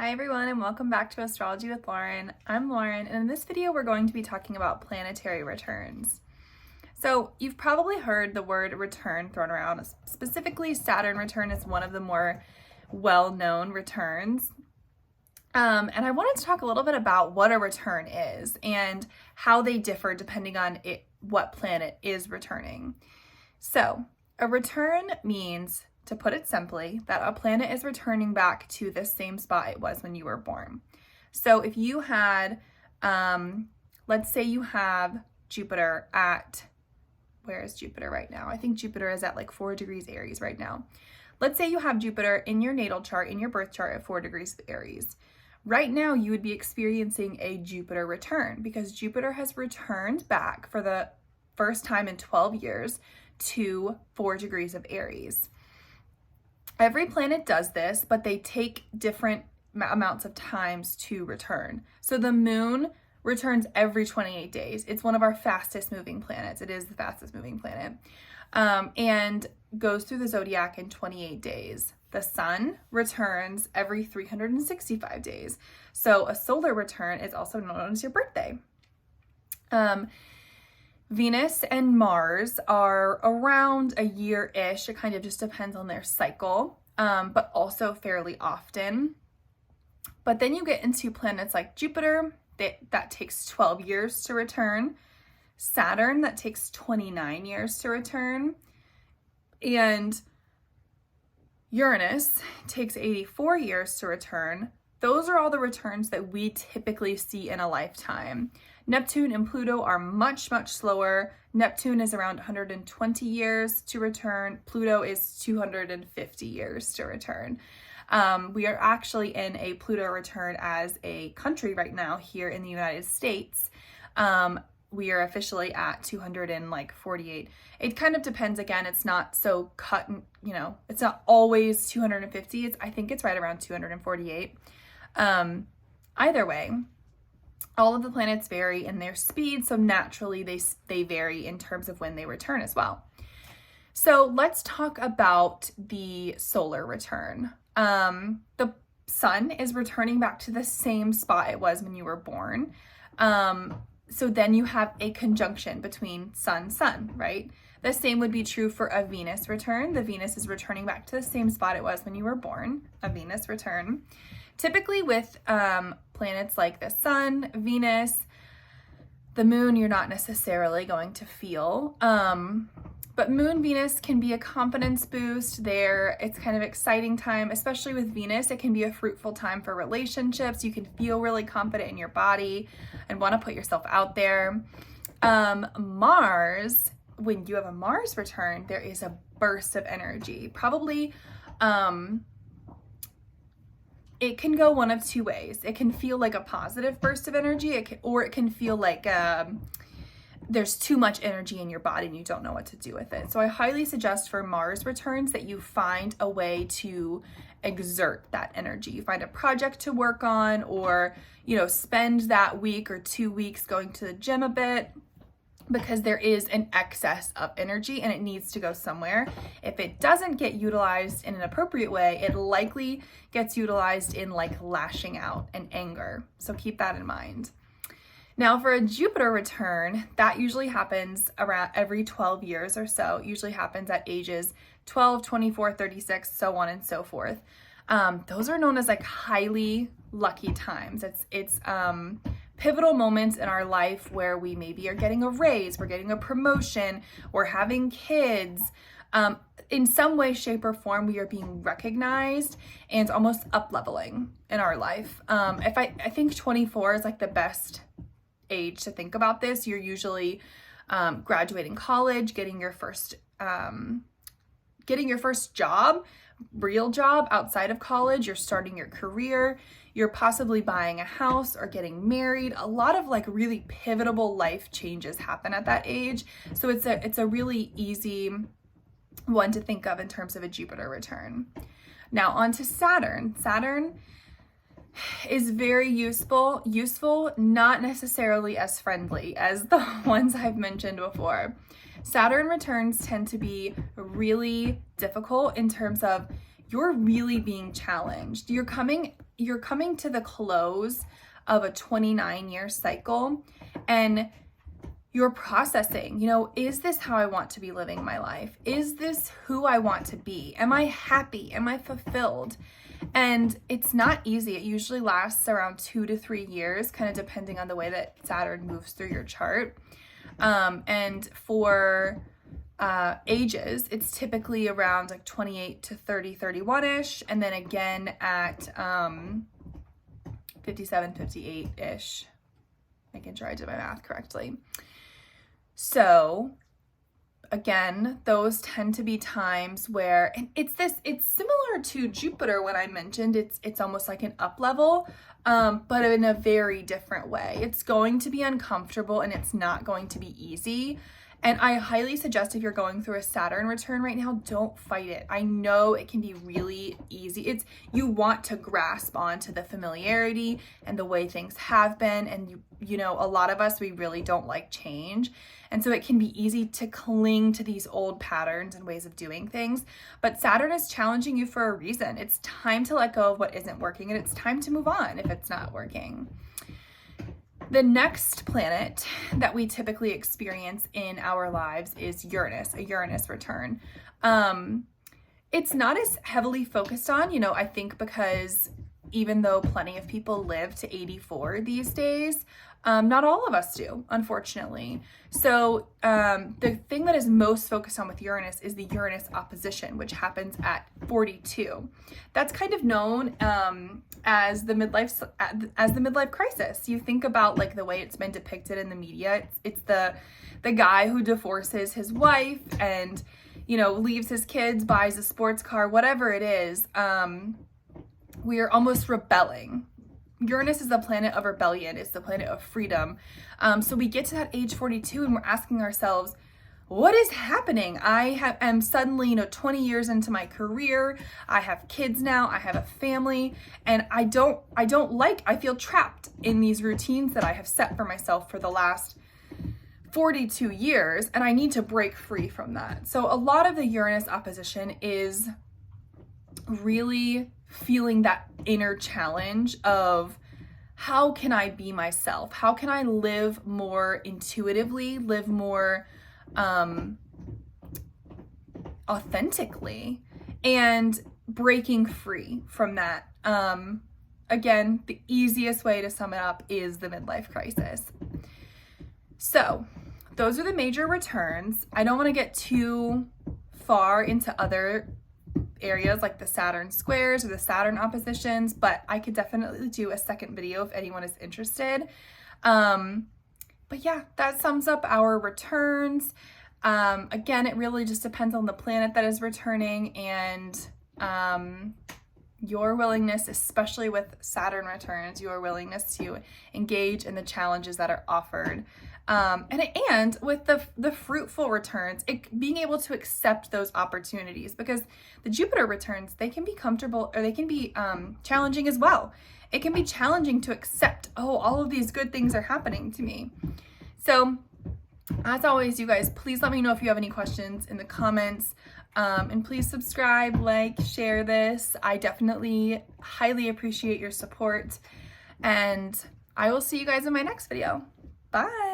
Hi everyone and welcome back to Astrology with Lauren. I'm Lauren and in this video we're going to be talking about planetary returns. So you've probably heard the word return thrown around. Specifically, Saturn return is one of the more well-known returns. And I wanted to talk a little bit about what a return is and how they differ depending on what planet is returning. So a return means, to put it simply, that a planet is returning back to the same spot it was when you were born. So if you had, let's say you have Jupiter at, where is Jupiter right now? I think Jupiter is at like 4 degrees Aries right now. Let's say you have Jupiter in your natal chart, in your birth chart at 4 degrees Aries. Right now you would be experiencing a Jupiter return because Jupiter has returned back for the first time in 12 years to 4 degrees of Aries. Every planet does this, but they take different amounts of times to return. So the moon returns every 28 days. It's one of our fastest moving planets. It is the fastest moving planet, and goes through the zodiac in 28 days. The sun returns every 365 days. So a solar return is also known as your birthday. Venus and Mars are around a year-ish. It kind of just depends on their cycle, but also fairly often. But then you get into planets like Jupiter, that takes 12 years to return. Saturn, that takes 29 years to return. And Uranus takes 84 years to return. Those are all the returns that we typically see in a lifetime. Neptune and Pluto are much, much slower. Neptune is around 120 years to return. Pluto is 250 years to return. We are actually in a Pluto return as a country right now here in the United States. We are officially at 248. It kind of depends. Again, it's not so cut, it's not always 250. I think it's right around 248. Either way, all of the planets vary in their speed, so naturally they vary in terms of when they return as well. So let's talk about the solar return. The sun is returning back to the same spot it was when you were born. So then you have a conjunction between sun, right? The same would be true for a Venus return. The Venus is returning back to the same spot it was when you were born, a Venus return. Typically with planets like the sun, Venus, the moon, you're not necessarily going to feel. But moon Venus can be a confidence boost there. It's kind of exciting time, especially with Venus. It can be a fruitful time for relationships. You can feel really confident in your body and want to put yourself out there. Mars, when you have a Mars return, there is a burst of energy. Probably, it can go one of two ways. It can feel like a positive burst of energy, or it can feel like there's too much energy in your body and you don't know what to do with it. So I highly suggest for Mars returns that you find a way to exert that energy. You find a project to work on, or, spend that week or 2 weeks going to the gym a bit, because there is an excess of energy and it needs to go somewhere. If it doesn't get utilized in an appropriate way, it likely gets utilized in like lashing out and anger. So keep that in mind. Now for a Jupiter return, that usually happens around every 12 years or so. It usually happens at ages 12, 24, 36, so on and so forth. Those are known as like highly lucky times. It's pivotal moments in our life where we maybe are getting a raise, we're getting a promotion, we're having kids. In some way, shape, or form, we are being recognized and almost up-leveling in our life. I think 24 is like the best age to think about this. You're usually graduating college, getting your first job, real job outside of college. You're starting your career. You're possibly buying a house or getting married. A lot of like really pivotal life changes happen at that age. So it's a really easy one to think of in terms of a Jupiter return. Now on to Saturn. Saturn is very useful, not necessarily as friendly as the ones I've mentioned before. Saturn returns tend to be really difficult in terms of you're really being challenged. You're coming you're coming to the close of a 29-year cycle, and you're processing, is this how I want to be living my life? Is this who I want to be? Am I happy? Am I fulfilled? And it's not easy. It usually lasts around 2 to 3 years, kind of depending on the way that Saturn moves through your chart. And for ages, it's typically around like 28 to 30, 31-ish, and then again at 57, 58-ish, making sure I did my math correctly. So again, those tend to be times where, and it's similar to Jupiter when I mentioned it's almost like an up level, but in a very different way. It's going to be uncomfortable and it's not going to be easy. And I highly suggest, if you're going through a Saturn return right now, don't fight it. I know it can be really easy. You want to grasp onto the familiarity and the way things have been. And a lot of us, we really don't like change. And so it can be easy to cling to these old patterns and ways of doing things. But Saturn is challenging you for a reason. It's time to let go of what isn't working, and it's time to move on if it's not working. The next planet that we typically experience in our lives is Uranus, a Uranus return. It's not as heavily focused on, I think, because even though plenty of people live to 84 these days, not all of us do, unfortunately. So the thing that is most focused on with Uranus is the Uranus opposition, which happens at 42. That's kind of known as the midlife crisis. You think about like the way it's been depicted in the media. It's the guy who divorces his wife and leaves his kids, buys a sports car, whatever it is. We are almost rebelling. Uranus is the planet of rebellion. It's the planet of freedom. So we get to that age 42 and we're asking ourselves, what is happening? I am suddenly, 20 years into my career. I have kids now. I have a family, and I feel trapped in these routines that I have set for myself for the last 42 years, and I need to break free from that. So a lot of the Uranus opposition is really feeling that inner challenge of, how can I be myself? How can I live more intuitively, live more authentically, and breaking free from that. Again, the easiest way to sum it up is the midlife crisis. So those are the major returns. I don't want to get too far into other areas like the Saturn squares or the Saturn oppositions, but I could definitely do a second video if anyone is interested. But yeah, that sums up our returns. Again, it really just depends on the planet that is returning and your willingness, especially with Saturn returns, your willingness to engage in the challenges that are offered. And with the fruitful returns, being able to accept those opportunities, because the Jupiter returns, they can be comfortable or they can be challenging as well. It can be challenging to accept, all of these good things are happening to me. So as always, you guys, please let me know if you have any questions in the comments. And please subscribe, like, share this. I definitely highly appreciate your support. And I will see you guys in my next video. Bye.